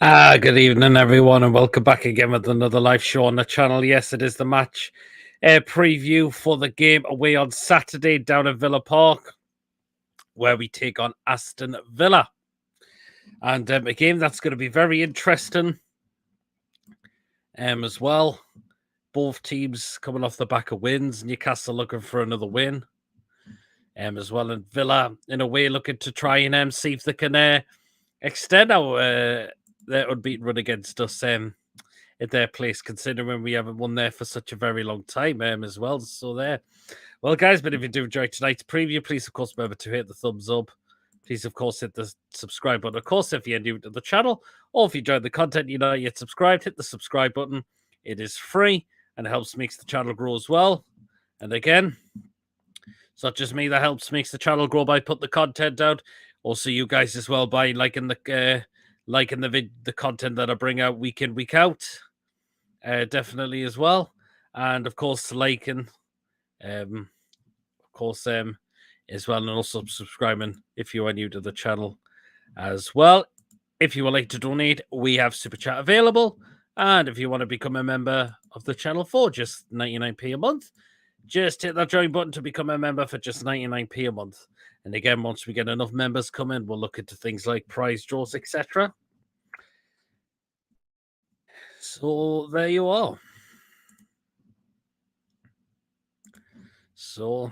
Good evening, everyone, and welcome back again with another live show on the channel. Yes, it is the match preview for the game away on Saturday down at Villa Park, where we take on Aston Villa. And a game that's going to be very interesting as well. Both teams coming off the back of wins. Newcastle looking for another win as well. And Villa, in a way, looking to try and see if they can extend their unbeaten run against us at their place, considering we haven't won there for such a very long time as well. So there. Well, guys, but if you do enjoy tonight's preview, please, of course, remember to hit the thumbs up. Please, of course, hit the subscribe button. Of course, if you're new to the channel or if you enjoy the content, you're not yet subscribed, hit the subscribe button. It is free and it helps makes the channel grow as well. And again, it's not just me that helps makes the channel grow by putting the content out. Also, you guys as well by liking the content that I bring out week in, week out. Definitely as well. And of course, liking, as well, and also subscribing if you are new to the channel as well. If you would like to donate, we have Super Chat available. And if you want to become a member of the channel for just 99p a month, just hit that join button to become a member for just 99p a month. And again, once we get enough members come in, we'll look into things like prize draws, etc. So there you are. So,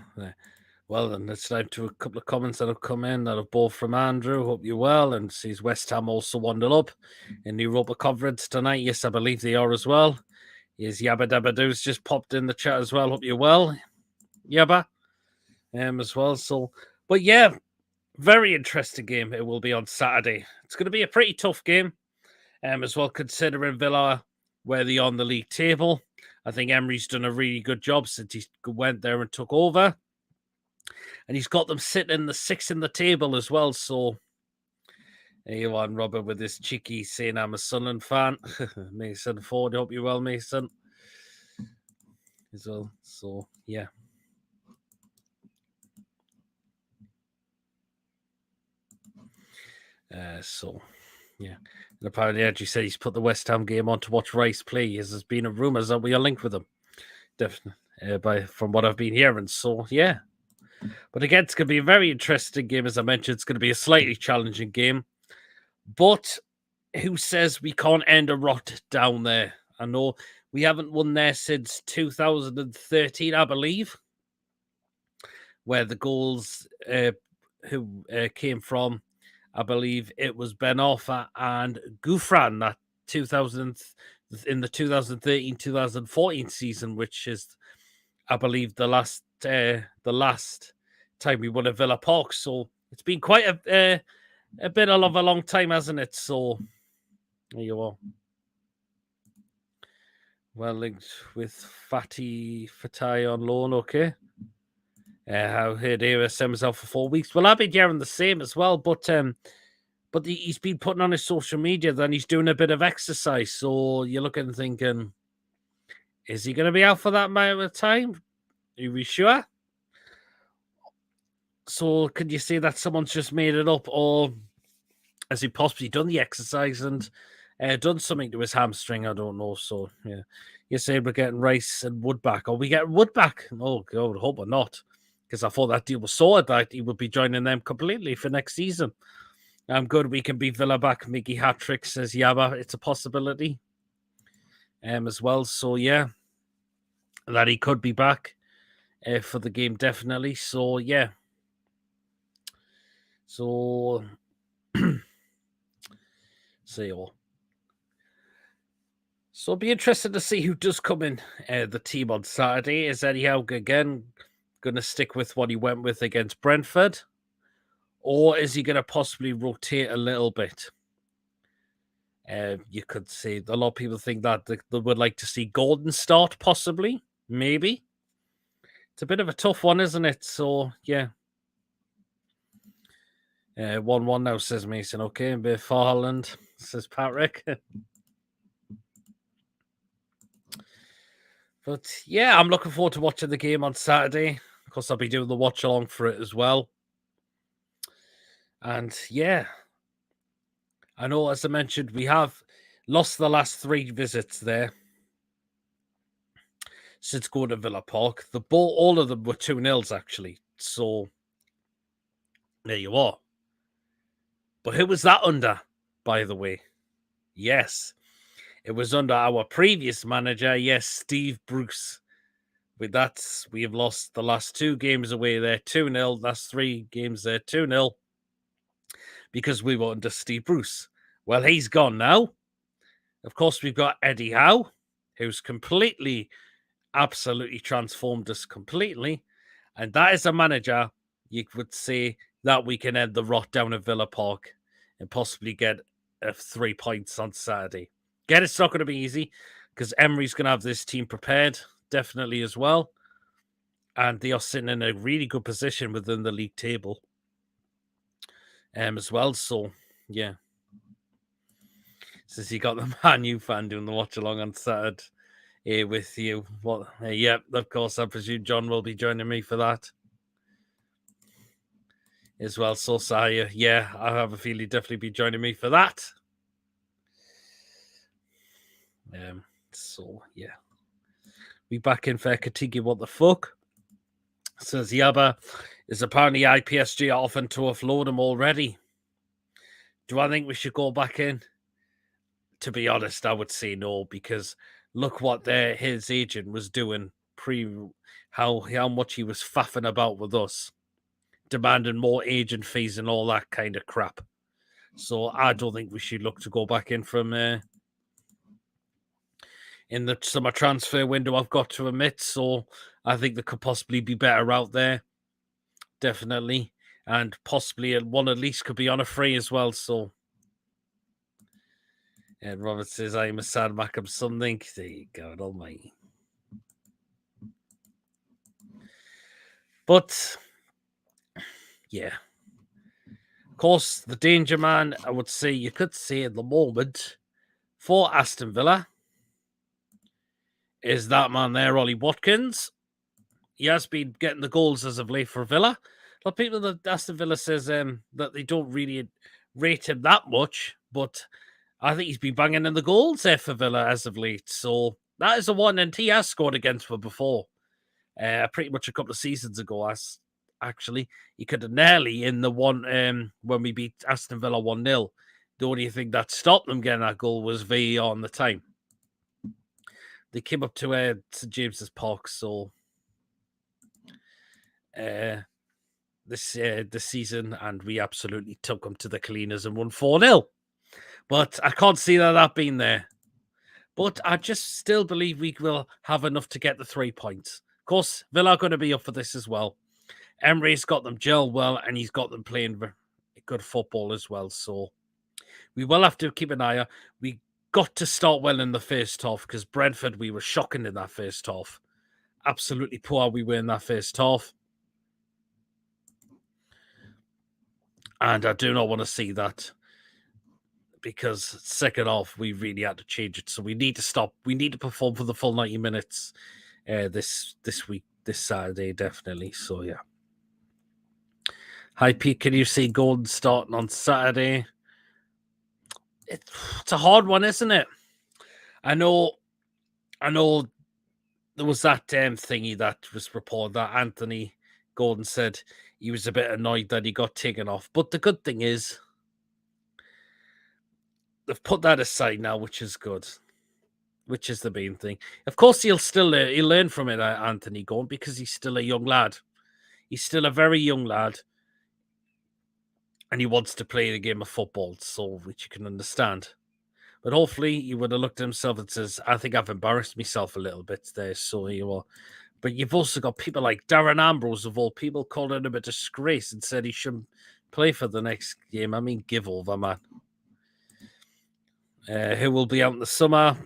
well, then let's dive to a couple of comments that have come in that have both from Andrew. Hope you're well. And sees West Ham also 1-0 up in the Europa Conference tonight. Yes, I believe they are as well. Yes, Yabba Dabba Doo's just popped in the chat as well. Hope you're well, Yabba, as well. So, but yeah, very interesting game. It will be on Saturday. It's going to be a pretty tough game, as well, considering Villa where they are on the league table. I think Emery's done a really good job since he went there and took over. And he's got them sitting in the 6th in the table as well. So there you are, Robert, with this cheeky saying I'm a Sunderland fan. Mason Ford, hope you're well, Mason. As well. So, yeah. Yeah. And apparently, as you said, he's put the West Ham game on to watch Rice play. There's been a rumours that we are linked with him. Definitely, from what I've been hearing. So, yeah. But again, it's going to be a very interesting game. As I mentioned, it's going to be a slightly challenging game. But who says we can't end a rot down there? I know we haven't won there since 2013, I believe, where the goals came from. I believe it was Ben Arfa and Gouffran that in the 2013-2014 season, which is, I believe, the last time we won at Villa Park. So it's been quite a bit of a long time, hasn't it? So there you are. Well linked with Fatai on loan, okay. How he'd send himself for 4 weeks. Well, I've been hearing the same as well, but he's been putting on his social media, then he's doing a bit of exercise. So you're looking and thinking, is he going to be out for that amount of time? Are we sure? So could you say that someone's just made it up, or has he possibly done the exercise and done something to his hamstring? I don't know. So yeah, you're saying we're getting Rice and Wood back. Are we getting Wood back? Oh God, I hope we're not, because I thought that deal was sorted, that he would be joining them completely for next season. I'm good. We can beat Villa back. Mickey hat trick, says Yaba. It's a possibility as well. So yeah, that he could be back for the game, definitely. So yeah. So see all. So it'll be interesting to see who does come in the team on Saturday. Is Eddie Howe again going to stick with what he went with against Brentford? Or is he going to possibly rotate a little bit? You could say a lot of people think that they would like to see Gordon start, possibly, maybe. It's a bit of a tough one, isn't it? So, yeah. 1-1 now, says Mason. Okay, a bit for Holland, says Patrick. But, yeah, I'm looking forward to watching the game on Saturday. Of course, I'll be doing the watch-along for it as well. And, yeah, I know, as I mentioned, we have lost the last 3 visits there since going to Villa Park. All of them were 2-0s, actually. So, there you are. But who was that under, by the way? Yes, it was under our previous manager. Yes, Steve Bruce. With that, we have lost the last 2 games away there, 2-0. That's 3 games there, 2-0. Because we were under Steve Bruce. Well, he's gone now. Of course, we've got Eddie Howe, who's absolutely transformed us completely. And that is a manager you would say that we can end the rot down at Villa Park and possibly get 3 points on Saturday. Again, it's not going to be easy because Emery's going to have this team prepared, definitely as well. And they are sitting in a really good position within the league table as well. So, yeah. Since you got the Man U fan doing the watch along on Saturday with you. Well, yeah, of course, I presume John will be joining me for that as well. So, Saya, yeah, I have a feeling he'll definitely be joining me for that. So, yeah. We back in fair Katigi, what the fuck? Says Yaba is apparently IPSG are offering to offload him already. Do I think we should go back in? To be honest, I would say no, because look what his agent was doing how much he was faffing about with us, demanding more agent fees and all that kind of crap. So I don't think we should look to go back in from in the summer transfer window, I've got to admit. So I think there could possibly be better out there. Definitely. And possibly one at least could be on a free as well. So and Robert says, I'm a sad Macam something. There you go, almighty. But, yeah. Of course, the danger man, I would say, you could say at the moment, for Aston Villa, is that man there, Ollie Watkins. He has been getting the goals as of late for Villa. A lot of people that Aston Villa says that they don't really rate him that much, but I think he's been banging in the goals there for Villa as of late. So that is the one, and he has scored against them before. Pretty much a couple of seasons ago, actually. He could have nearly in the one when we beat Aston Villa 1-0. The only thing that stopped them getting that goal was VAR on the time. They came up to St James's Park, so this season, and we absolutely took them to the cleaners and won 4-0. But I can't see that being there. But I just still believe we will have enough to get the 3 points. Of course, Villa are going to be up for this as well. Emery's got them gelled well, and he's got them playing good football as well. So we will have to keep an eye on. We got to start well in the first half because Brentford, we were shocking in that first half. Absolutely poor we were in that first half. And I do not want to see that because second half, we really had to change it. So we need to stop. We need to perform for the full 90 minutes this week, this Saturday, definitely. So, yeah. Hi, Pete. Can you see Golden starting on Saturday? It's a hard one, isn't it? I know there was that thingy that was reported that Anthony Gordon said he was a bit annoyed that he got taken off. But the good thing is they've put that aside now, which is good, which is the main thing. Of course, he'll learn from it, Anthony Gordon, because he's still a young lad. He's still a very young lad. And he wants to play the game of football, so which you can understand. But hopefully he would have looked at himself and says, I think I've embarrassed myself a little bit there. So you are. But you've also got people like Darren Ambrose, of all people, calling him a disgrace and said he shouldn't play for the next game. I mean, give over, man. Who will be out in the summer?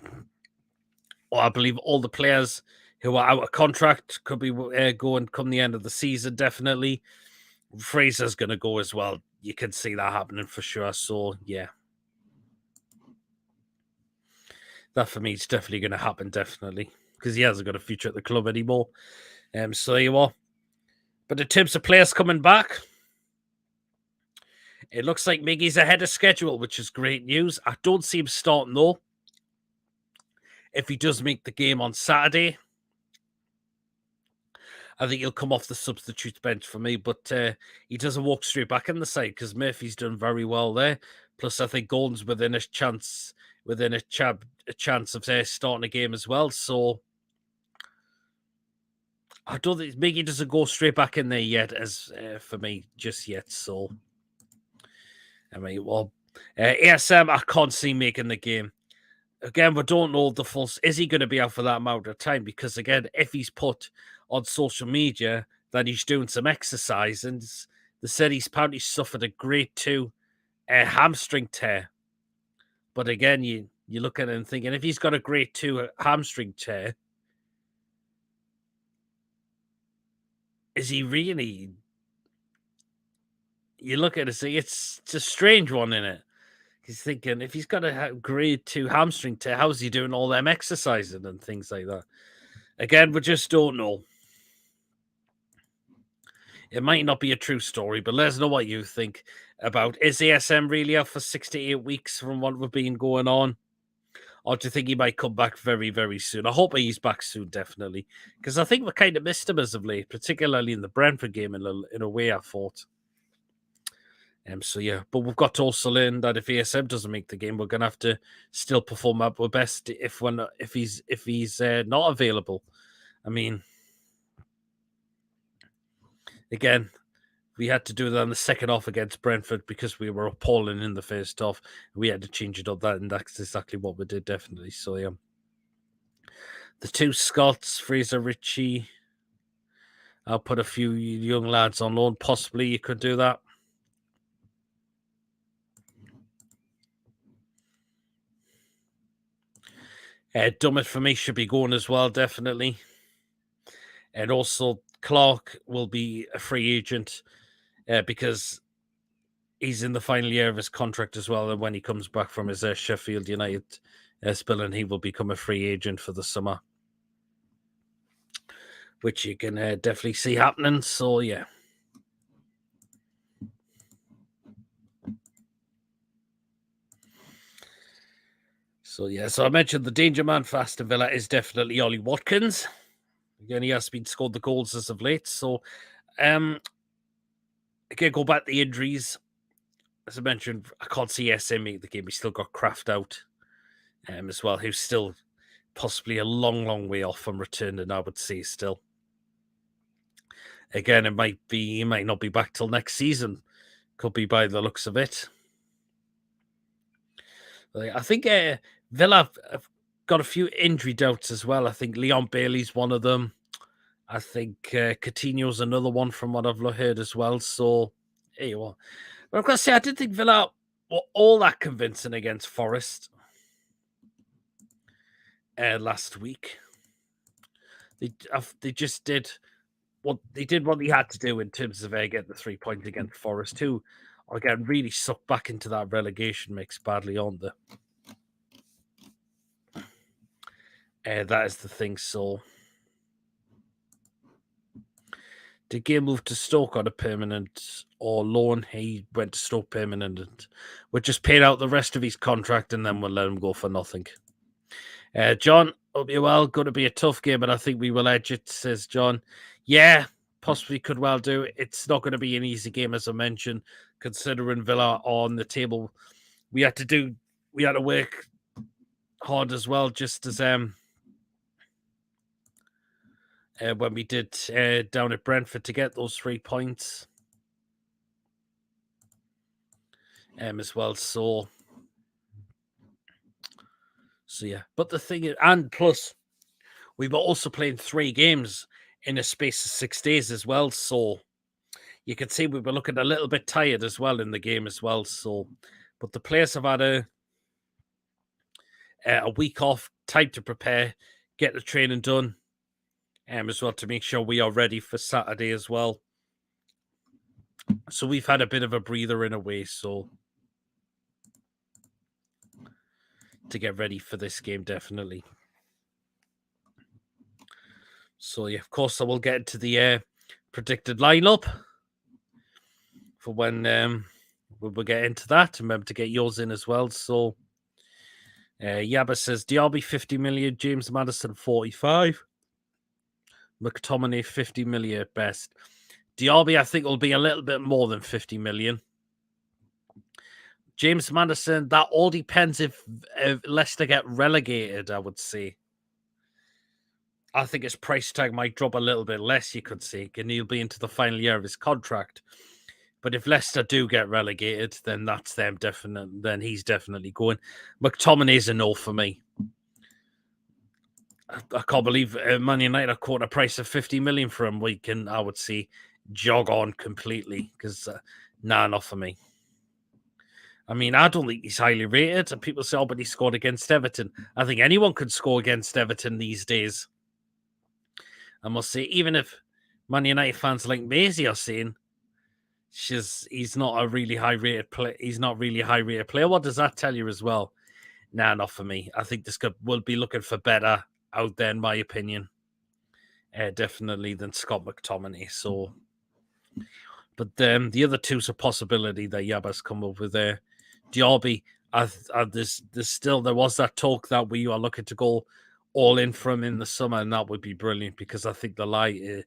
Well, I believe all the players who are out of contract could be going come the end of the season, definitely. Fraser's going to go as well. You can see that happening for sure. So, yeah. That for me is definitely going to happen, definitely. Because he hasn't got a future at the club anymore. So there you are. But in terms of players coming back, It looks like Miggy's ahead of schedule, which is great news. I don't see him starting, though. If he does make the game on Saturday, I think he'll come off the substitute bench for me, but he doesn't walk straight back in the side because Murphy's done very well there. Plus, I think Gordon's within a chance of starting a game as well. So I don't think Miggy doesn't go straight back in there yet, as for me, just yet. So I mean, well, ASM, I can't see making the game. Again, we don't know the full. Is he going to be out for that amount of time? Because again, if he's put on social media that he's doing some exercise, and they said he's apparently suffered a grade 2 hamstring tear. But again, you look at it and thinking, if he's got a grade 2 hamstring tear, is he really? You look at it and say it's a strange one, in it. He's thinking, if he's got a grade 2 hamstring tear, how's he doing all them exercising and things like that? Again, we just don't know. It might not be a true story, but let us know what you think about, is ASM really out for 6 to 8 weeks from what we've been going on? Or do you think he might come back very, very soon? I hope he's back soon, definitely. Because I think we kind of missed him as of late, particularly in the Brentford game in a way, I thought. So yeah, but we've got to also learn that if ASM doesn't make the game, we're gonna have to still perform at our best if he's not available. I mean, again, we had to do that in the second half against Brentford because we were appalling in the first half. We had to change it up, and that's exactly what we did, definitely. So yeah, the two Scots, Fraser Ritchie. I'll put a few young lads on loan. Possibly you could do that. Dummett for me should be going as well, definitely. And also Clark will be a free agent because he's in the final year of his contract as well. And when he comes back from his Sheffield United spell, and he will become a free agent for the summer, which you can definitely see happening. So yeah. So yeah, so I mentioned the danger man for Aston Villa is definitely Ollie Watkins. Again, he has been scored the goals as of late. So again, go back to the injuries. As I mentioned, I can't see SM make the game. We still got Kraft out as well, who's still possibly a long, long way off from returning, I would say still. Again, he might not be back till next season. Could be by the looks of it. I think Villa have got a few injury doubts as well. I think Leon Bailey's one of them. I think Coutinho's another one from what I've heard as well. So, here you are. But I've got to say, I didn't think Villa were all that convincing against Forest last week. They just did what they had to do in terms of getting the 3 points against Forest, who are getting really sucked back into that relegation mix badly on the. That is the thing. So, did Gale move to Stoke on a permanent or loan? He went to Stoke permanent, and we're just paid out the rest of his contract, and then we'll let him go for nothing. John, hope you're well. Going to be a tough game, but I think we will edge it, says John. Yeah, possibly could well do. It's not going to be an easy game, as I mentioned, considering Villa on the table. We had to work hard as well, just as when we did down at Brentford to get those 3 points as well. So yeah, but the thing is, and plus we were also playing 3 games in a space of 6 days as well. So you can see we were looking a little bit tired as well in the game as well. So, but the players have had a week off, time to prepare, get the training done, as well to make sure we are ready for Saturday as well. So we've had a bit of a breather in a way, so to get ready for this game, definitely. So yeah, of course, I will get into the predicted lineup for when we'll get into that. Remember to get yours in as well. So, Yabba says Diaby 50 million, James Maddison 45, McTominay 50 million at best. Diaby, I think, will be a little bit more than 50 million. James Maddison, that all depends if Leicester get relegated, I would say. I think his price tag might drop a little bit less, you could say, and he'll be into the final year of his contract. But if Leicester do get relegated, then that's them definite. Then he's definitely going. McTominay's a no for me. I can't believe Man United quoted a price of 50 million for him. We can, I would say, jog on completely because not for me. I mean, I don't think he's highly rated. And people say, oh, but he scored against Everton. I think anyone could score against Everton these days. I must say, even if Man United fans like Maisie are saying he's not a really high rated player. He's not really a high rated player. What does that tell you as well? Nah, not for me. I think this guy will be looking for better out there, in my opinion. Definitely than Scott McTominay. So, but the other two's a possibility that Yabba's come up with there. Diaby, there was that talk that we are looking to go all in for him in the summer, and that would be brilliant because I think the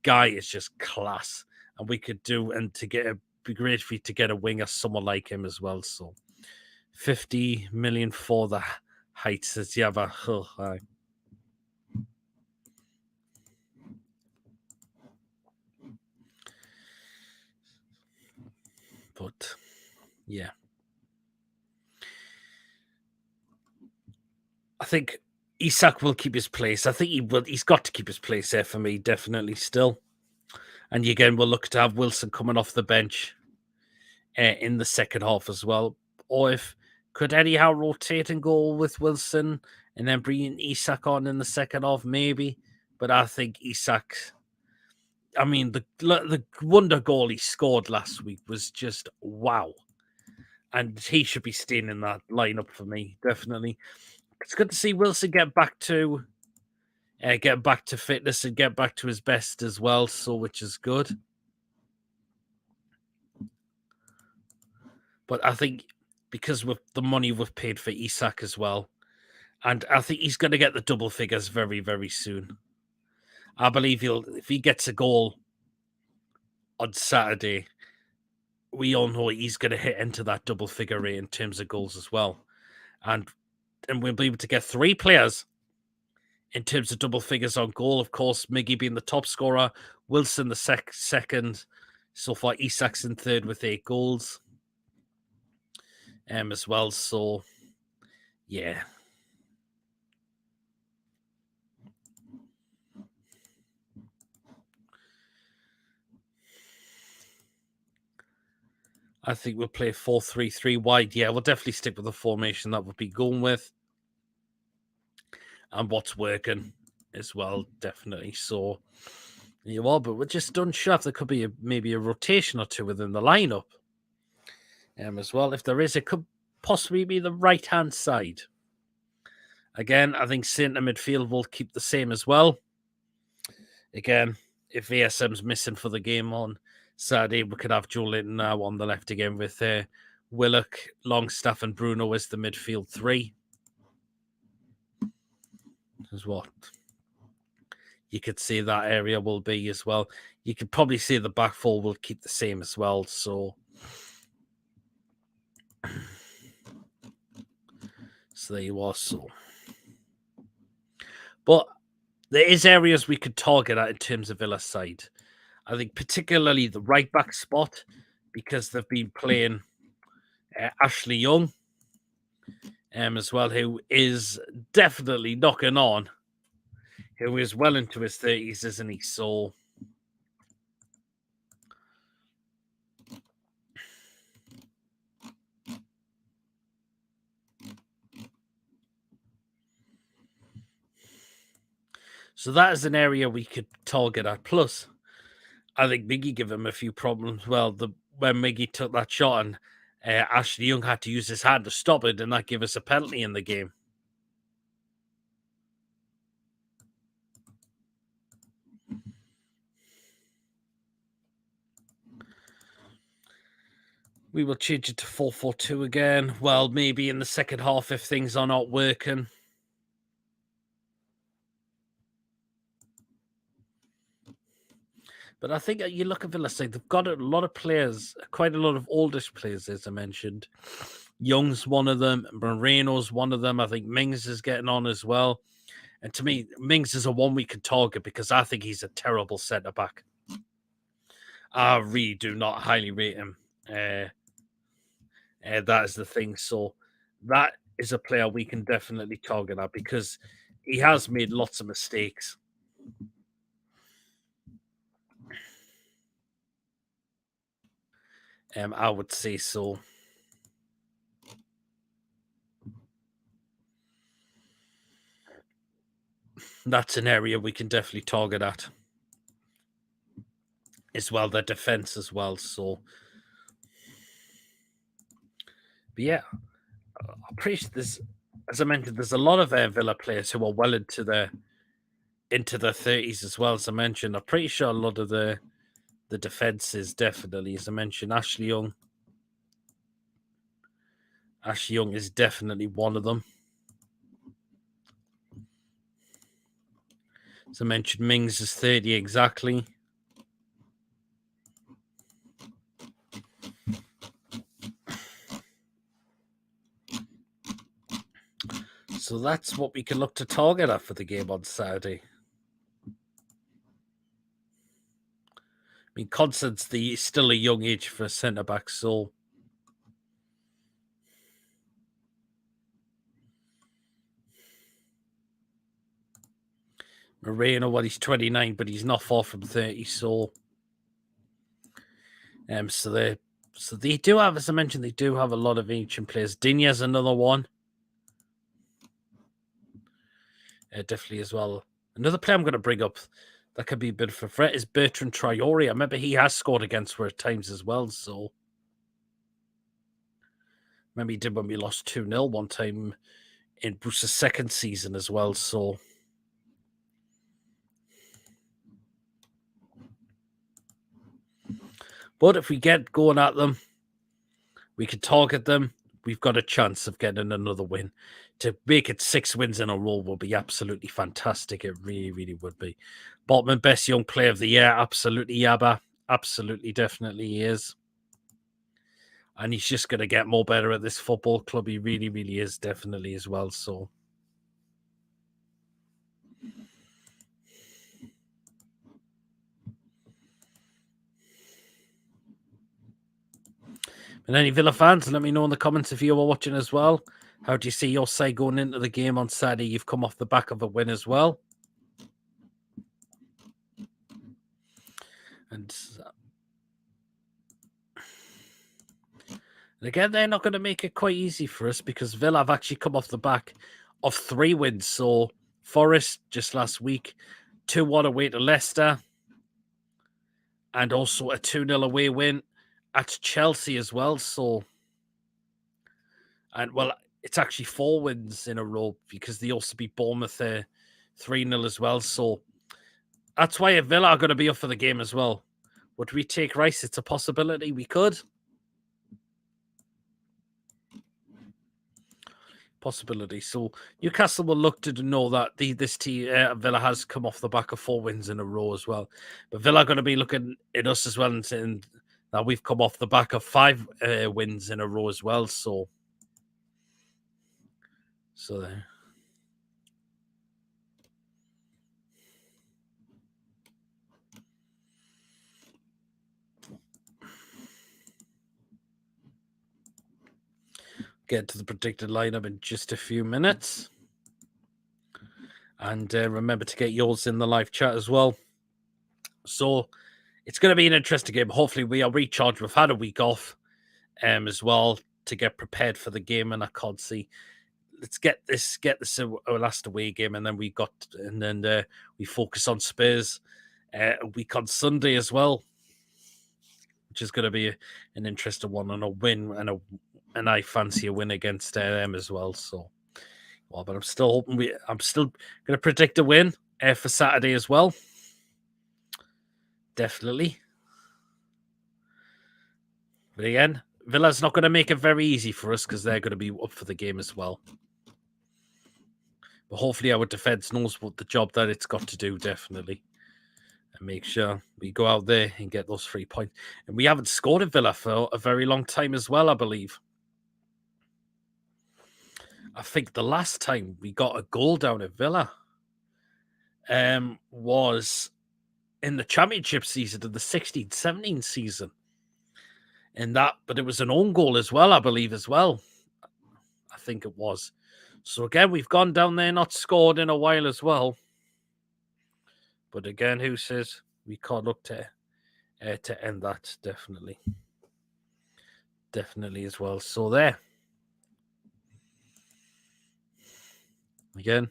guy is just class, and we could do and to get be great for you to get a winger, someone like him as well. So, 50 million for the height says Yabba. Oh, but yeah. I think Isak will keep his place. I think he will. He's got to keep his place there for me, definitely still. And again, we'll look to have Wilson coming off the bench in the second half as well. Or if could Eddie Howe rotate and go with Wilson and then bring Isak on in the second half, maybe. But I think Isak. I mean, the wonder goal he scored last week was just wow, and he should be staying in that lineup for me, definitely. It's good to see Wilson get back to fitness and get back to his best as well. So, which is good. But I think because with the money we've paid for Isak as well, and I think he's going to get the double figures very, very soon. I believe if he gets a goal on Saturday, we all know he's going to hit into that double figure rate in terms of goals as well, and we'll be able to get 3 players in terms of double figures on goal. Of course, Miggy being the top scorer, Wilson the second. So far, Isak's in third with 8 goals as well. So, yeah. I think we'll play 4-3-3 wide. Yeah, we'll definitely stick with the formation that we'll be going with. And what's working as well, definitely. So, you are, but we're just unsure if there could be maybe a rotation or two within the lineup as well. If there is, it could possibly be the right-hand side. Again, I think centre midfield will keep the same as well. Again, if ASM's missing for the game on Saturday, we could have Joe Linton now on the left again with Willock, Longstaff, and Bruno as the midfield 3. Is what you could see that area will be as well. You could probably see the back 4 will keep the same as well. So there you are. So, but there is areas we could target at in terms of Villa's side. I think particularly the right back spot because they've been playing Ashley Young as well, who is definitely knocking on, who is well into his 30s, isn't he? So that is an area we could target at. Plus, I think Miggy gave him a few problems. Well, when Miggy took that shot and Ashley Young had to use his hand to stop it, and that gave us a penalty in the game. We will change it to 4-4-2 again. Well, maybe in the second half if things are not working. But I think you look at Villa side, they've got a lot of players, quite a lot of oldish players, as I mentioned. Young's one of them, Moreno's one of them. I think Mings is getting on as well. And to me, Mings is a one we can target because I think he's a terrible centre back. I really do not highly rate him. That is the thing. So that is a player we can definitely target at because he has made lots of mistakes. I would say so. That's an area we can definitely target at. As well, their defense as well. So, but yeah, I'm pretty sure there's, as I mentioned, there's a lot of Villa players who are well into their 30s as well. As I mentioned, I'm pretty sure a lot of the defense is definitely, as I mentioned, Ashley Young. Ashley Young is definitely one of them. As I mentioned, Mings is 30 exactly. So that's what we can look to target at for the game on Saturday. I mean, Constance, still a young age for a centre back, so Moreno, well, he's 29, but he's not far from 30, so so they do have, as I mentioned, they do have a lot of ancient players. Digne's another one. Definitely as well. Another player I'm going to bring up that could be a bit of a threat is Bertrand Traore. I remember he has scored against us at times as well, so remember he did when we lost 2-0 one time in Bruce's second season as well, so but if we get going at them, we can target them. We've got a chance of getting another win. To make it 6 wins in a row will be absolutely fantastic. It really, really would be. Botman, best young player of the year. Absolutely, Yaba. Absolutely, definitely he is. And he's just going to get more better at this football club. He really, really is, definitely as well. So, and any Villa fans, let me know in the comments if you are watching as well. How do you see your side going into the game on Saturday? You've come off the back of a win as well. And again, they're not going to make it quite easy for us because Villa have actually come off the back of 3 wins. So Forest just last week, 2-1 away to Leicester, and also a 2-0 away win at Chelsea as well. So, and well, it's actually 4 wins in a row because they also beat Bournemouth 3-0 as well. So that's why Villa are going to be up for the game as well. Would we take Rice? It's a possibility we could. Possibility. So Newcastle will look to know that this team Villa has come off the back of 4 wins in a row as well. But Villa are going to be looking at us as well and saying that we've come off the back of 5 wins in a row as well. So there. Get to the predicted lineup in just a few minutes. And remember to get yours in the live chat as well. So it's going to be an interesting game. Hopefully we are recharged. We've had a week off as well to get prepared for the game, and I can't see. Let's get this our last away game, and then we focus on Spurs a week on Sunday as well, which is going to be an interesting one and a win, and I fancy a win against them as well. So, well, but I'm still hoping I'm still going to predict a win for Saturday as well. Definitely. But again, Villa's not going to make it very easy for us because they're going to be up for the game as well. But hopefully our defence knows what the job that it's got to do, definitely. And make sure we go out there and get those 3 points. And we haven't scored at Villa for a very long time as well, I believe. I think the last time we got a goal down at Villa was in the championship season, in the 16-17 season. But it was an own goal as well, I believe, as well. I think it was. So again, we've gone down there, not scored in a while as well. But again, who says we can't look to end that? Definitely as well. So there. Again,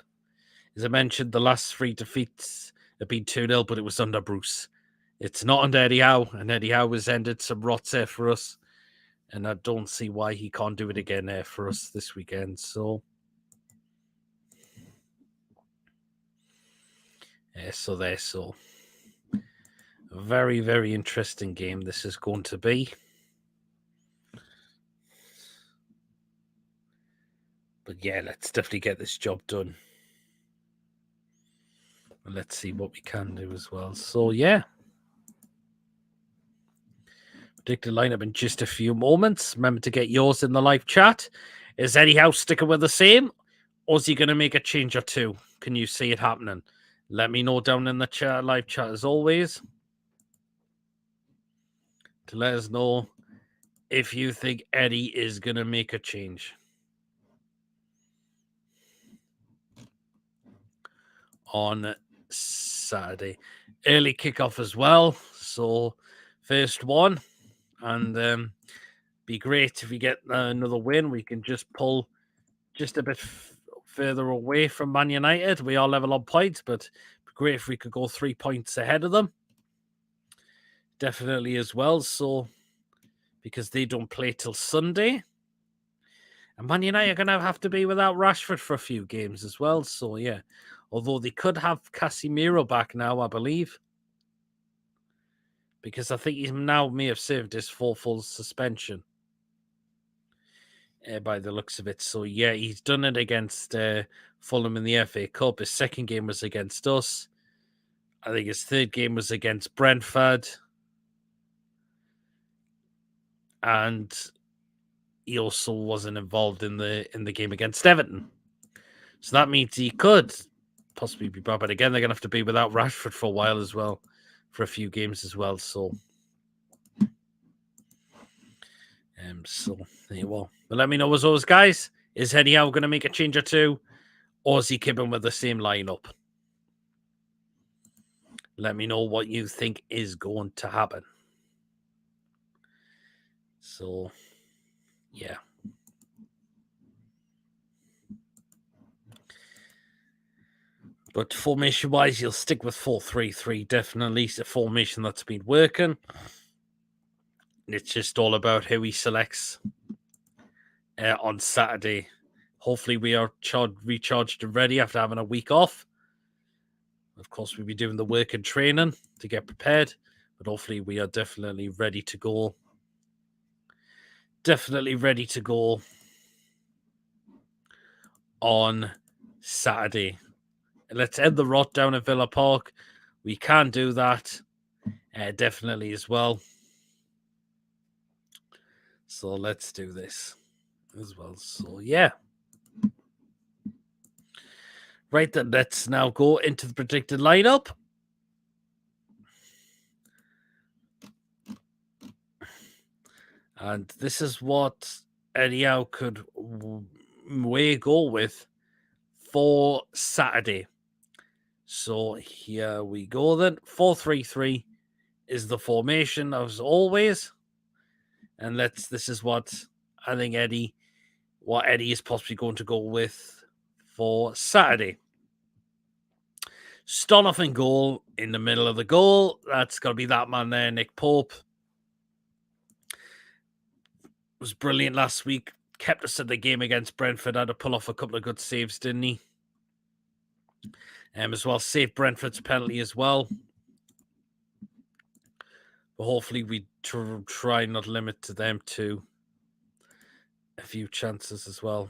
as I mentioned, the last 3 defeats have been 2-0, but it was under Bruce. It's not under Eddie Howe, and Eddie Howe has ended some rots there for us. And I don't see why he can't do it again there for us this weekend. So, So, a very, very interesting game this is going to be. But yeah, let's definitely get this job done. And let's see what we can do as well. So, yeah. Predicted lineup in just a few moments. Remember to get yours in the live chat. Is Eddie Howe sticking with the same? Or is he going to make a change or two? Can you see it happening? Let me know down in the chat, live chat as always. To let us know if you think Eddie is going to make a change on Saturday. Early kickoff as well. So, first one. And be great if we get another win. We can just pull just a bit further away from Man United. We are level on points, but it'd be great if we could go 3 points ahead of them. Definitely as well. So, because they don't play till Sunday. And Man United are going to have to be without Rashford for a few games as well. So, yeah. Although they could have Casemiro back now, I believe. Because I think he now may have served his full suspension. By the looks of it. So, yeah, he's done it against Fulham in the FA Cup. His second game was against us. I think his third game was against Brentford. And he also wasn't involved in the game against Everton. So that means he could possibly be brought. But again, they're going to have to be without Rashford for a while as well, for a few games as well. So, there you go. But let me know as always, guys. Is Eddie Howe going to make a change or two? Or is he keeping with the same lineup? Let me know what you think is going to happen. So, yeah. But formation-wise, you'll stick with 4-3-3. Definitely it's a formation that's been working. It's just all about who he selects on Saturday. Hopefully we are recharged and ready after having a week off. Of course, we'll be doing the work and training to get prepared. But hopefully we are definitely ready to go. Definitely ready to go on Saturday. Let's end the rot down at Villa Park. We can do that. Definitely as well. So let's do this as well. So, yeah. Right, then let's now go into the predicted lineup. And this is what Eddie Howe could go with for Saturday. So here we go then. 4-3-3 is the formation as always. And this is what I think Eddie is possibly going to go with for Saturday. Stonoff in goal, in the middle of the goal. That's got to be that man there, Nick Pope. Was brilliant last week. Kept us in the game against Brentford. Had to pull off a couple of good saves, didn't he? As well, saved Brentford's penalty as well. But hopefully we try not limit to them too. a few chances as well.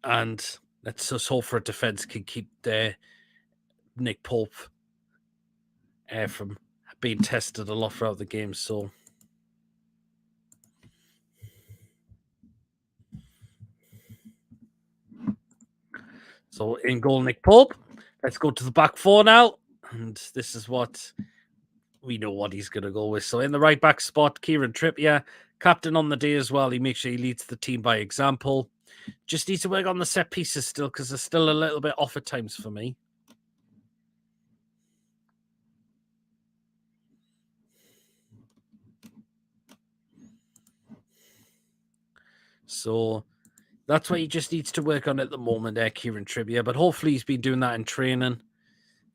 And let's just hope for a defence can keep Nick Pope from being tested a lot throughout the game. So in goal, Nick Pope. Let's go to the back four now. And this is what we know what he's going to go with. So in the right back spot, Kieran Trippier, captain on the day as well. He makes sure he leads the team by example. Just needs to work on the set pieces still because they're still a little bit off at times for me. So that's what he just needs to work on at the moment there, Kieran Trippier. But hopefully he's been doing that in training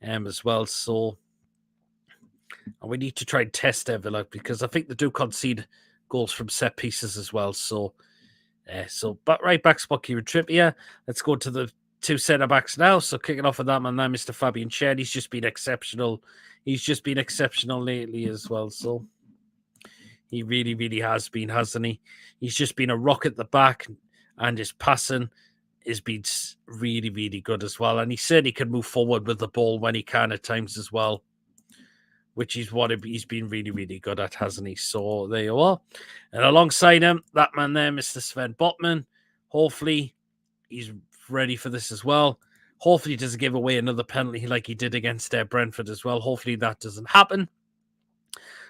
as well. So and we need to try and test Villa because I think they do concede goals from set pieces as well. So but right back spot, Kieran Trippier. Let's go to the two centre backs now. So kicking off with that man there, Mr. Fabian Schär. He's just been exceptional. He's just been exceptional lately as well. So he really, really has been, hasn't he? He's just been a rock at the back, and his passing has been really, really good as well. And he certainly can move forward with the ball when he can at times as well, which is what he's been really, really good at, hasn't he? So there you are. And alongside him, that man there, Mr. Sven Botman. Hopefully he's ready for this as well. Hopefully he doesn't give away another penalty like he did against Brentford as well. Hopefully that doesn't happen.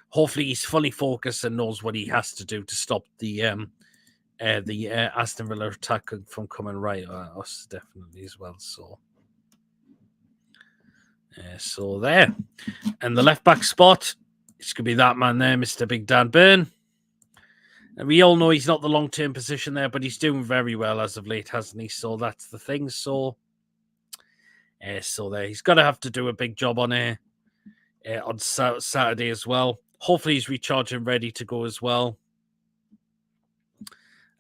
Hopefully he's fully focused and knows what he has to do to stop the Aston Villa attack from coming right at us, definitely as well. So there. And the left back spot, it's going to be that man there, Mr. Big Dan Burn. And we all know he's not the long-term position there, but he's doing very well as of late, hasn't he? So that's the thing. So there. He's going to have to do a big job on Saturday as well. Hopefully he's recharging, ready to go as well.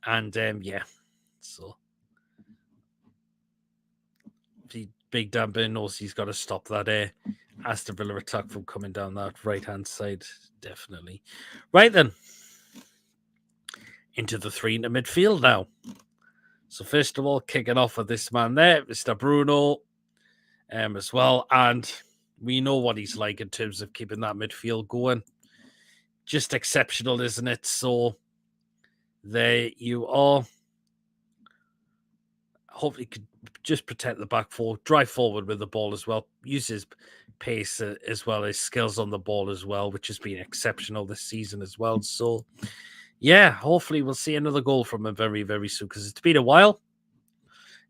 And so the Big Dan Burn knows he's got to stop that Aston Villa attack from coming down that right-hand side, definitely. Right then, into the three in the midfield now. So first of all, kicking off with this man there, Mr. Bruno, as well. And we know what he's like in terms of keeping that midfield going. Just exceptional, isn't it? So there you are. Hopefully he could just protect the back four, drive forward with the ball as well, use his pace as well as skills on the ball as well, which has been exceptional this season as well. So yeah, hopefully we'll see another goal from him very, very soon because it's been a while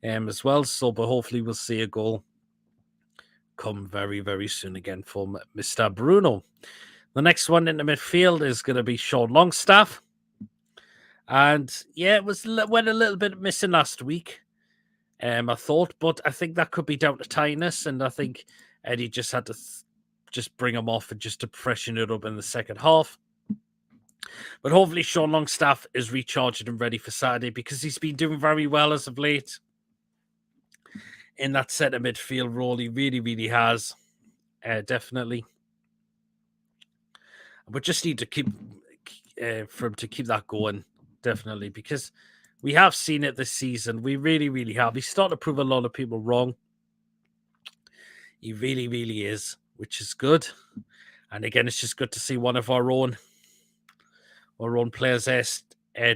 as well. So, but hopefully we'll see a goal come very, very soon again from Mr. Bruno. The next one in the midfield is going to be Sean Longstaff. And yeah, went a little bit missing last week, I thought, but I think that could be down to tiredness. And I think Eddie just had to just bring him off and just to freshen it up in the second half. But hopefully Sean Longstaff is recharged and ready for Saturday because he's been doing very well as of late in that centre midfield role. He really, really has, definitely. But just need to keep for him to keep that going, definitely, because we have seen it this season. We really, really have. He's starting to prove a lot of people wrong. He really, really is, which is good. And again, it's just good to see one of our own players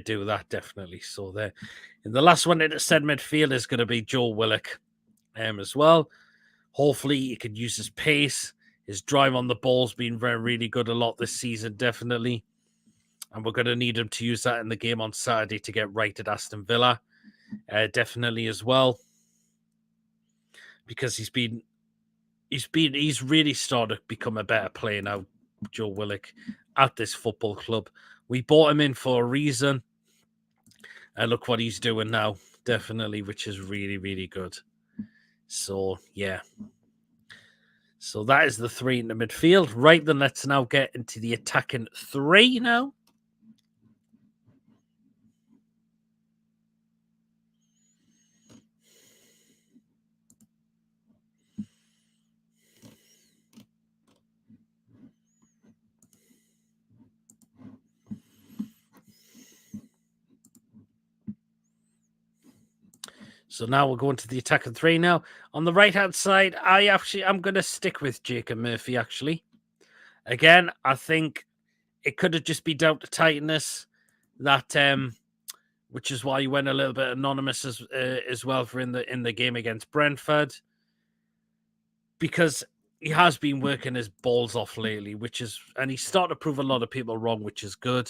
do that, definitely. So there. And the last one in the said midfield is going to be Joe Willock as well. Hopefully he can use his pace. His drive on the ball's been really good a lot this season, definitely. And we're going to need him to use that in the game on Saturday to get right at Aston Villa, definitely as well. Because he's really started to become a better player now, Joe Willock, at this football club. We bought him in for a reason. And look what he's doing now, definitely, which is really, really good. So, yeah. So that is the three in the midfield. Right, then let's now get into the attacking three now. So now we're going to the attacking three now. On the right-hand side, I'm going to stick with Jacob Murphy, actually. Again, I think it could have just been down to tightness, that which is why he went a little bit anonymous as well for in the game against Brentford, because he has been working his balls off lately, and he's starting to prove a lot of people wrong, which is good.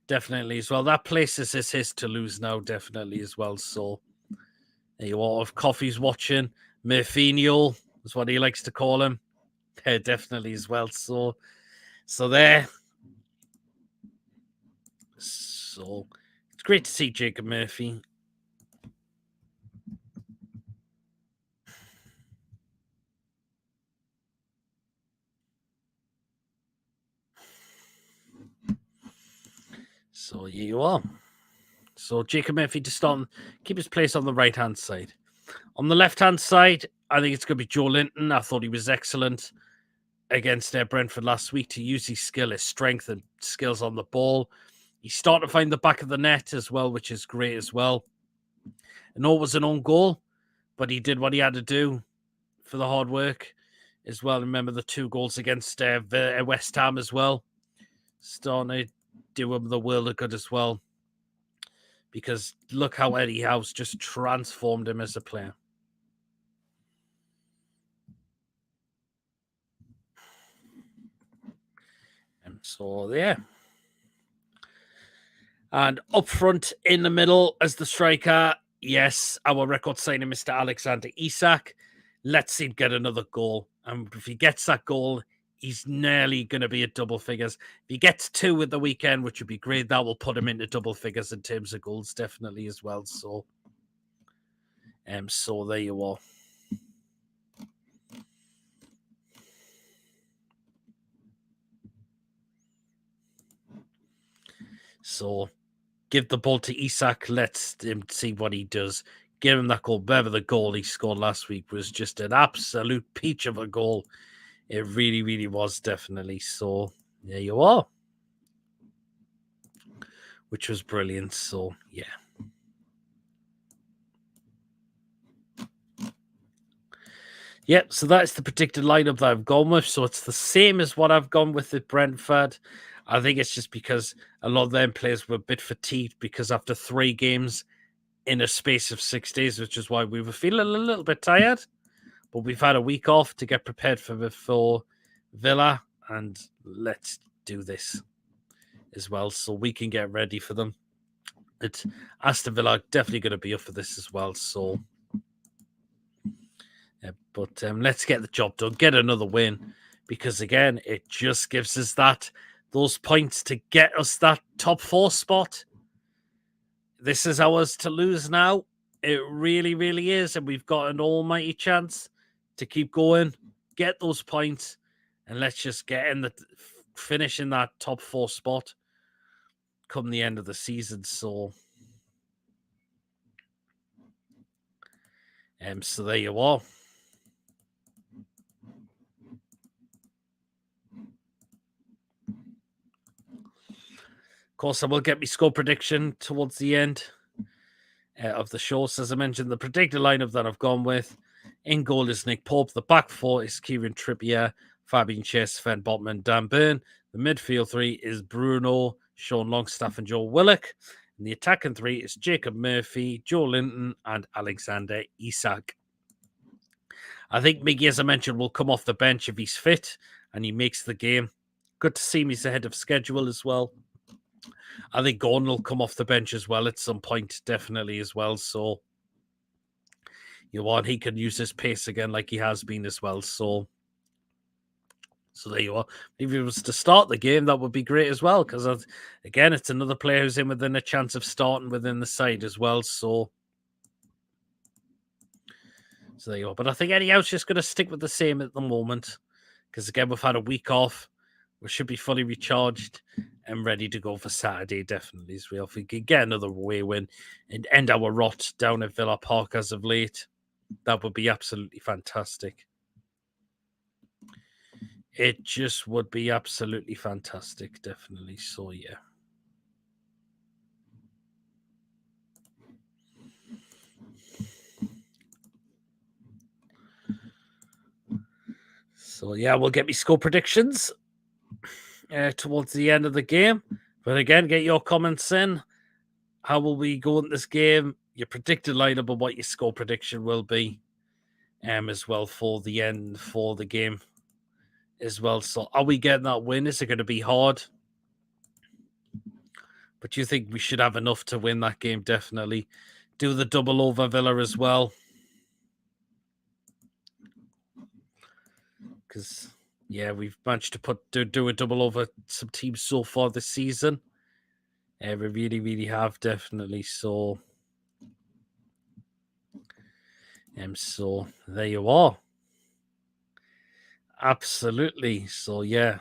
Definitely as well. That place is his to lose now, definitely as well. So there you are. If Coffee's watching, Murphinho is what he likes to call him. Yeah, definitely as well. So there. So it's great to see Jacob Murphy. So here you are. So Jacob Murphy to start keep his place on the right-hand side. On the left-hand side, I think it's going to be Joe Linton. I thought he was excellent against Brentford last week to use his skill, his strength and skills on the ball. He's starting to find the back of the net as well, which is great as well. And it was an own goal, but he did what he had to do for the hard work as well. Remember the 2 goals against West Ham as well. Starting to do him the world of good as well. Because look how Eddie House just transformed him as a player. And so, yeah. And up front in the middle as the striker, yes, our record signing, Mr. Alexander Isak. Let's see him get another goal. And if he gets that goal, he's nearly going to be at double figures. If he gets 2 at the weekend, which would be great, that will put him into double figures in terms of goals, definitely as well. So there you are. So give the ball to Isak. Let's him see what he does. Give him that goal. Whatever the goal he scored last week was just an absolute peach of a goal. It really, really was, definitely. So there you are. Which was brilliant. So, yeah. Yep, so that's the predicted lineup that I've gone with. So it's the same as what I've gone with at Brentford. I think it's just because a lot of them players were a bit fatigued because after 3 games in a space of 6 days, which is why we were feeling a little bit tired. But we've had a week off to get prepared for Villa, and let's do this as well so we can get ready for them. Aston Villa are definitely going to be up for this as well. So, yeah, but let's get the job done, get another win, because again, it just gives us those points to get us that top 4 spot. This is ours to lose now. It really, really is, and we've got an almighty chance to keep going, get those points, and let's just get in finish in that top 4 spot come the end of the season. So there you are. Of course, I will get my score prediction towards the end of the show. So as I mentioned, the predicted lineup that I've gone with: in goal is Nick Pope. The back 4 is Kieran Trippier, Fabian Chess, Sven Botman, Dan Burn. The midfield 3 is Bruno, Sean Longstaff, and Joe Willock. And the attacking 3 is Jacob Murphy, Joe Linton, and Alexander Isak. I think Miggy, as I mentioned, will come off the bench if he's fit and he makes the game. Good to see him. He's ahead of schedule as well. I think Gordon will come off the bench as well at some point, definitely as well. So, he can use his pace again like he has been as well. So there you are. If he was to start the game, that would be great as well, because again, it's another player who's in within a chance of starting within the side as well. So there you are. But I think anyhow's just going to stick with the same at the moment, because again, we've had a week off. We should be fully recharged and ready to go for Saturday, definitely, as well. If we could get another away win and end our rot down at Villa Park as of late, that would be absolutely fantastic. It just would be absolutely fantastic, definitely. So, yeah. So yeah, we'll get me score predictions towards the end of the game. But again, get your comments in. How will we go in this game? Your predicted lineup and what your score prediction will be, as well for the end for the game as well. So are we getting that win? Is it going to be hard? But you think we should have enough to win that game? Definitely. Do the double over Villa as well. Because, yeah, we've managed to do a double over some teams so far this season. We really, really have, definitely. So there you are. Absolutely. So, yeah.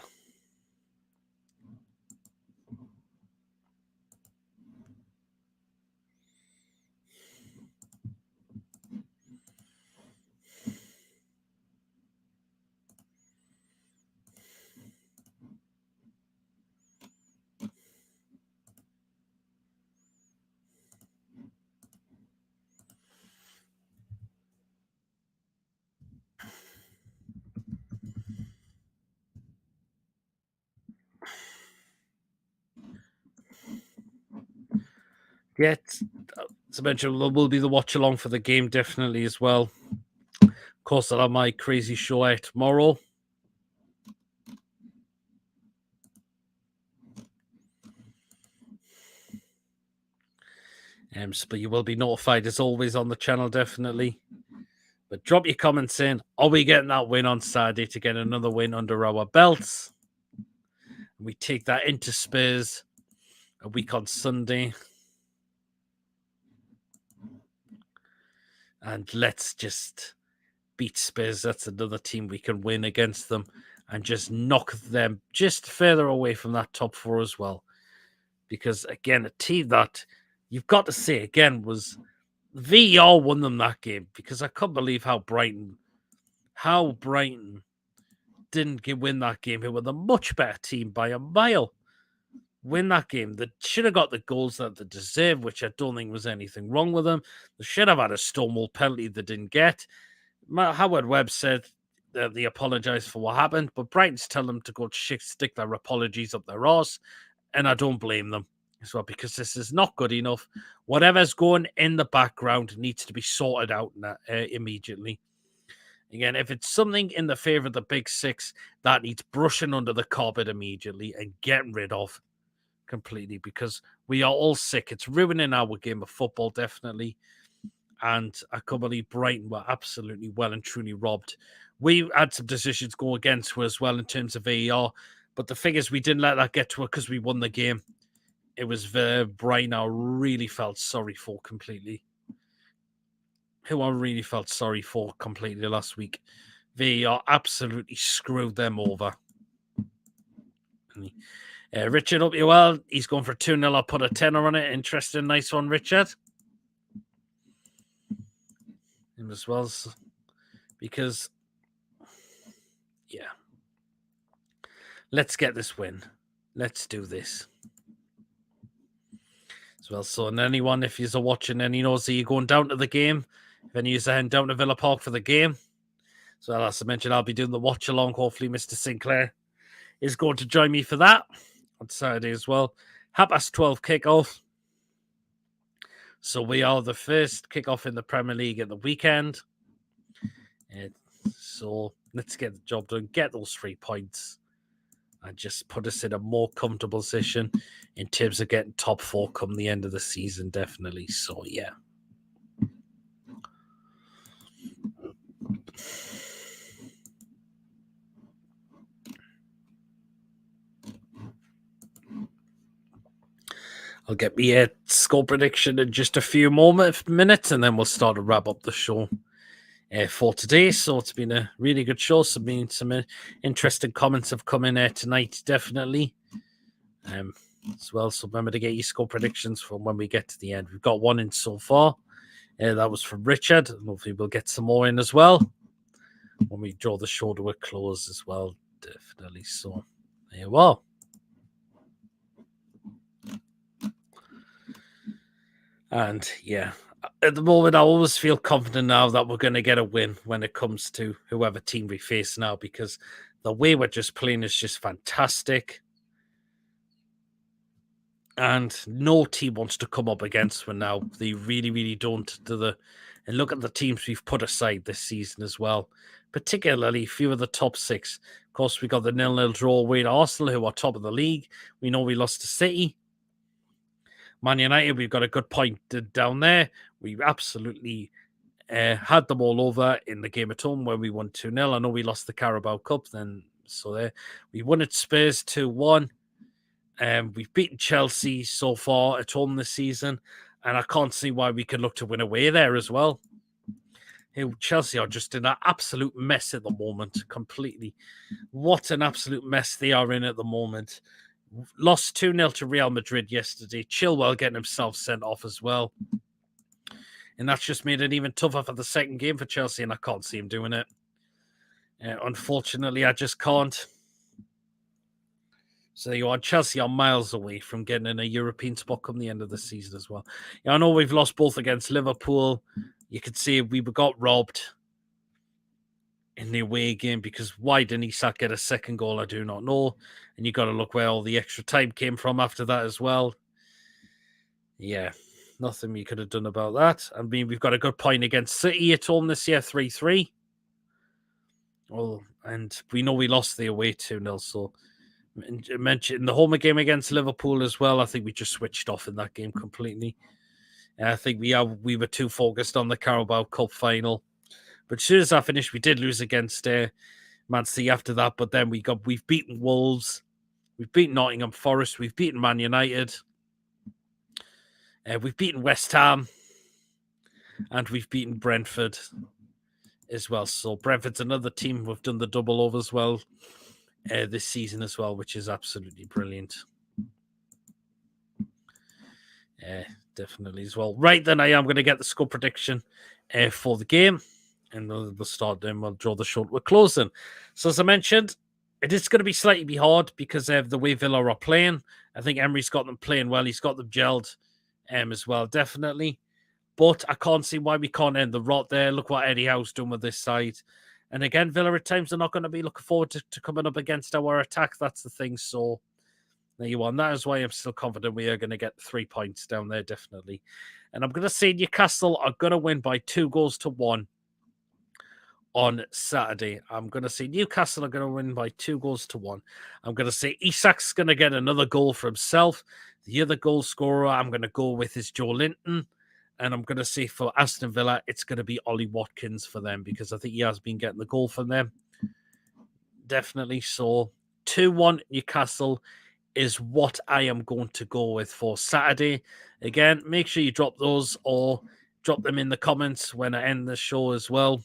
Yeah, as I mentioned, will be the watch along for the game, definitely as well. Of course, I'll have my crazy show out tomorrow. But you will be notified as always on the channel, definitely. But drop your comments in. Are we getting that win on Saturday to get another win under our belts? And we take that into Spurs a week on Sunday. And let's just beat Spurs. That's another team we can win against them and just knock them just further away from that top four as well. Because, again, a team that you've got to say, again, was VAR won them that game because I couldn't believe how Brighton didn't win that game. Who were the much better team by a mile. Win that game. They should have got the goals that they deserved, which I don't think was anything wrong with them. They should have had a Stonewall penalty they didn't get. Howard Webb said that they apologised for what happened, but Brighton's telling them to go stick their apologies up their arse, and I don't blame them as well because this is not good enough. Whatever's going in the background needs to be sorted out immediately. Again, if it's something in the favour of the Big Six, that needs brushing under the carpet immediately and getting rid of completely because we are all sick. It's ruining our game of football, definitely. And I can't believe Brighton were absolutely well and truly robbed. We had some decisions go against us as well in terms of VAR, but the thing is we didn't let that get to us because we won the game. It was Brighton I really felt sorry for completely. Who I really felt sorry for completely last week. VAR absolutely screwed them over. Richard, hope you well. He's going for 2-0. I'll put a tenner on it. Interesting, nice one, Richard. Him as well. Because, yeah. Let's get this win. Let's do this. As well, so and anyone, if you're watching and you know, so you're going down to the game, if any of you are heading down to Villa Park for the game. So as I mentioned, I'll be doing the watch along. Hopefully, Mr. Sinclair is going to join me for that on Saturday as well. 12:30 kickoff. So we are the first kickoff in the Premier League at the weekend. So let's get the job done, get those 3 points, and just put us in a more comfortable position in terms of getting top 4 come the end of the season, definitely. So, yeah. I'll get me a score prediction in just a few more minutes, and then we'll start to wrap up the show for today. So it's been a really good show. Some interesting comments have come in tonight, definitely. As well. So remember to get your score predictions from when we get to the end. We've got one in so far. That was from Richard. Hopefully we'll get some more in as well when we draw the show to a close as well. Definitely. So there you are. And yeah, at the moment, I always feel confident now that we're going to get a win when it comes to whoever team we face now, because the way we're just playing is just fantastic. And no team wants to come up against one now. They really, really don't. And look at the teams we've put aside this season as well, particularly a few of the top six. Of course, we got the 0-0 draw away to Arsenal, who are top of the league. We know we lost to City. Man United, we've got a good point down there. We absolutely had them all over in the game at home where we won 2-0. I know we lost the Carabao Cup then, so there. We won at Spurs 2-1. We've beaten Chelsea so far at home this season, and I can't see why we could look to win away there as well. Chelsea are just in an absolute mess at the moment, completely. What an absolute mess they are in at the moment. Lost 2-0 to Real Madrid yesterday. Chilwell getting himself sent off as well. And that's just made it even tougher for the second game for Chelsea, and I can't see him doing it. Unfortunately, I just can't. So you are Chelsea are miles away from getting in a European spot come the end of the season as well. I know we've lost both against Liverpool. You could see we got robbed in the away game, because why didn't Isak get a second goal? I do not know. And you got to look where all the extra time came from after that as well. Yeah, nothing we could have done about that. I mean, we've got a good point against City at home this year, 3-3. Well, and we know we lost the away 2-0, so mentioned the home game against Liverpool as well. I think we just switched off in that game completely. And I think we were too focused on the Carabao Cup final. But as soon as I finished, we did lose against Man City after that. But then we've beaten Wolves, we've beaten Nottingham Forest, we've beaten Man United, we've beaten West Ham, and we've beaten Brentford as well. So Brentford's another team we've done the double over as well this season as well, which is absolutely brilliant. Definitely as well. Right, then I am going to get the score prediction for the game, and we'll start then. We'll draw the short. We're closing. So as I mentioned, it is going to be slightly hard because of the way Villa are playing. I think Emery's got them playing well. He's got them gelled as well, definitely. But I can't see why we can't end the rot there. Look what Eddie Howe's doing with this side. And again, Villa at times are not going to be looking forward to coming up against our attack. That's the thing. So there you are. And that is why I'm still confident we are going to get 3 points down there, definitely. And I'm going to say Newcastle are going to win by 2-1 on Saturday. I'm going to say Newcastle are going to win by 2-1. I'm going to say Isak's going to get another goal for himself. The other goal scorer I'm going to go with is Joe Linton. And I'm going to say for Aston Villa, it's going to be Ollie Watkins for them, because I think he has been getting the goal from them. Definitely. So 2-1 Newcastle is what I am going to go with for Saturday. Again, make sure you drop those or drop them in the comments when I end the show as well.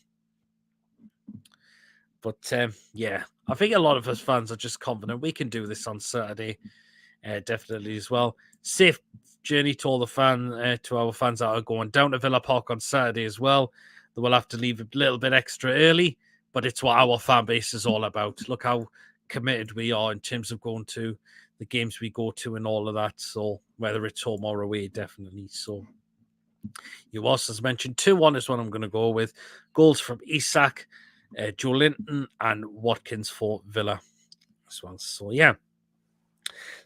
But yeah, I think a lot of us fans are just confident we can do this on Saturday. Definitely as well. Safe journey to all the to our fans that are going down to Villa Park on Saturday as well. They will have to leave a little bit extra early, but it's what our fan base is all about. Look how committed we are in terms of going to the games we go to and all of that. So whether it's home or away, definitely. So you also, as mentioned, 2-1 is what I'm going to go with. Goals from Isak, Joe Linton, and Watkins for Villa as well. So yeah.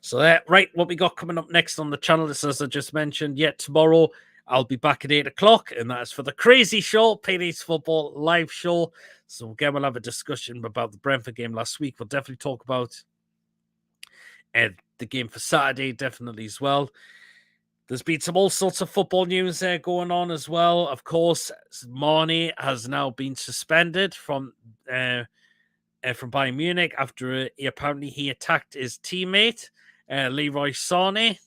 So right, what we got coming up next on the channel is, as I just mentioned, yet tomorrow I'll be back at 8 o'clock, and that is for the Crazy Show, Paydays Football live show. So again, we'll have a discussion about the Brentford game last week. We'll definitely talk about the game for Saturday, definitely as well. There's been some all sorts of football news there going on as well. Of course, Marnie has now been suspended from Bayern Munich after he attacked his teammate, Leroy Sané.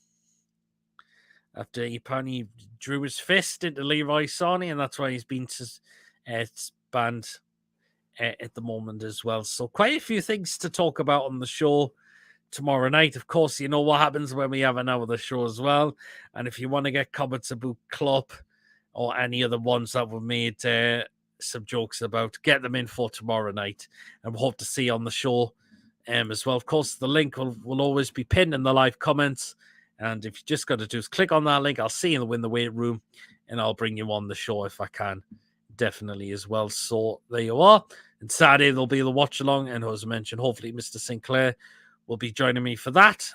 After he apparently drew his fist into Leroy Sané, and that's why he's been banned at the moment as well. So quite a few things to talk about on the show tomorrow night. Of course, you know what happens when we have an hour of the show as well. And if you want to get comments about Klopp or any other ones that were made some jokes about, get them in for tomorrow night, and we'll hope to see you on the show as well. Of course, the link will always be pinned in the live comments, and if you just got to do is click on that link, I'll see you in the Win the Weight room, and I'll bring you on the show if I can. Definitely as well. So there you are. And Saturday there'll be the watch along, and as I mentioned, hopefully Mr. Sinclair will be joining me for that.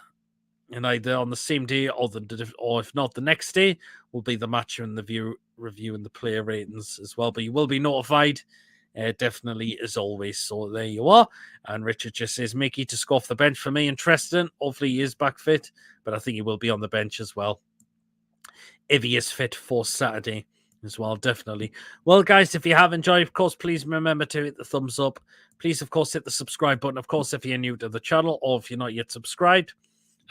And either on the same day or if not the next day will be the match and the review and the player ratings as well. But you will be notified, definitely as always. So there you are. And Richard just says Mickey to score off the bench for me and Treston. Hopefully he is back fit, but I think he will be on the bench as well if he is fit for Saturday as well, definitely. Well, guys, if you have enjoyed, of course, please remember to hit the thumbs up. Please, of course, hit the subscribe button. Of course, if you're new to the channel or if you're not yet subscribed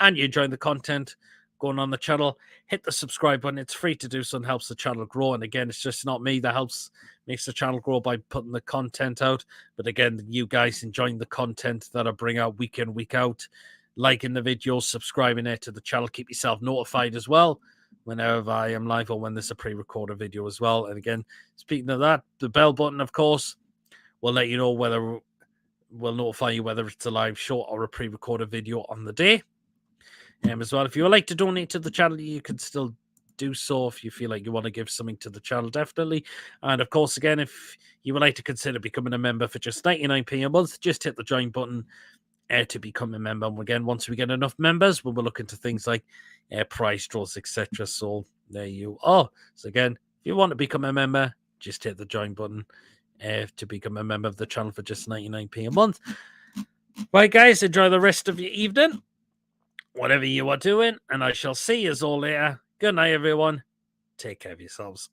and you enjoy the content going on the channel, hit the subscribe button. It's free to do so and helps the channel grow. And again, it's just not me that makes the channel grow by putting the content out. But again, you guys enjoying the content that I bring out week in, week out, liking the videos, subscribing to the channel, keep yourself notified as well whenever I am live or when there's a pre-recorded video as well. And again, speaking of that, the bell button, of course, will let you know will notify you whether it's a live show or a pre-recorded video on the day. As well, if you would like to donate to the channel, you can still do so if you feel like you want to give something to the channel, definitely. And of course, again, if you would like to consider becoming a member for just 99p a month, just hit the join button to become a member. And again, once we get enough members, we'll look into things like prize draws, etc. So there you are. So again, if you want to become a member, just hit the join button to become a member of the channel for just 99p a month. Right, guys, enjoy the rest of your evening, whatever you are doing, and I shall see you all later. Good night, everyone. Take care of yourselves.